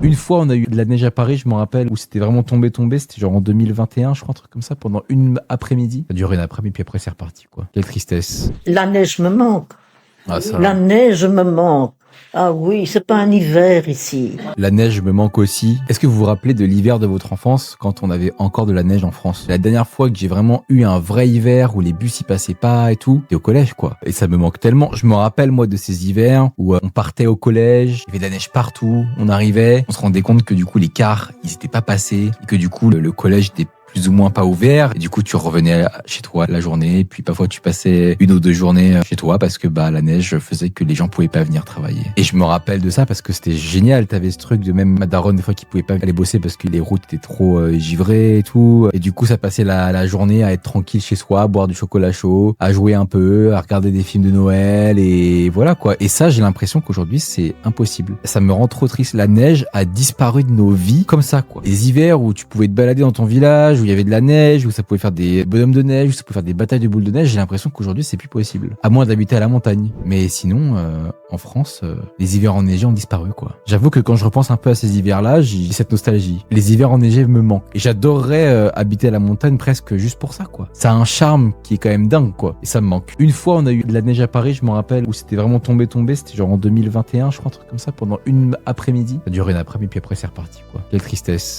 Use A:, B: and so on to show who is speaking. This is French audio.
A: Une fois, on a eu de la neige à Paris, je m'en rappelle, où c'était vraiment tombé. C'était genre en 2021, je crois, un truc comme ça, pendant une après-midi. Ça a duré une après-midi, puis après c'est reparti, quoi. Quelle tristesse.
B: La neige me manque.
A: Ah, ça.
B: La neige me manque. Ah oui, c'est pas un hiver ici.
A: La neige me manque aussi. Est-ce que vous vous rappelez de l'hiver de votre enfance quand on avait encore de la neige en France? La dernière fois que j'ai vraiment eu un vrai hiver où les bus y passaient pas et tout, c'était au collège, quoi. Et ça me manque tellement. Je me rappelle, moi, de ces hivers où on partait au collège, il y avait de la neige partout, on arrivait, on se rendait compte que du coup les cars, ils étaient pas passés et que du coup le collège était plus ou moins pas ouvert, et du coup tu revenais chez toi la journée, puis parfois tu passais une ou deux journées chez toi parce que la neige faisait que les gens pouvaient pas venir travailler. Et je me rappelle de ça parce que c'était génial, t'avais ce truc de même ma daronne des fois qui pouvait pas aller bosser parce que les routes étaient trop givrées et tout, et du coup ça passait la journée à être tranquille chez soi, à boire du chocolat chaud, à jouer un peu, à regarder des films de Noël, et voilà quoi. Et ça, j'ai l'impression qu'aujourd'hui c'est impossible. Ça me rend trop triste. La neige a disparu de nos vies comme ça, quoi. Les hivers où tu pouvais te balader dans ton village, où il y avait de la neige, où ça pouvait faire des bonhommes de neige, où ça pouvait faire des batailles de boules de neige, j'ai l'impression qu'aujourd'hui c'est plus possible. À moins d'habiter à la montagne. Mais sinon, en France, les hivers enneigés ont disparu, quoi. J'avoue que quand je repense un peu à ces hivers-là, j'ai cette nostalgie. Les hivers enneigés me manquent. Et j'adorerais habiter à la montagne presque juste pour ça, quoi. Ça a un charme qui est quand même dingue, quoi. Et ça me manque. Une fois, on a eu de la neige à Paris, je m'en rappelle, où c'était vraiment tombé. C'était genre en 2021, je crois, un truc comme ça, pendant une après-midi. Ça a duré une après-midi, puis après c'est reparti, quoi. Quelle tristesse.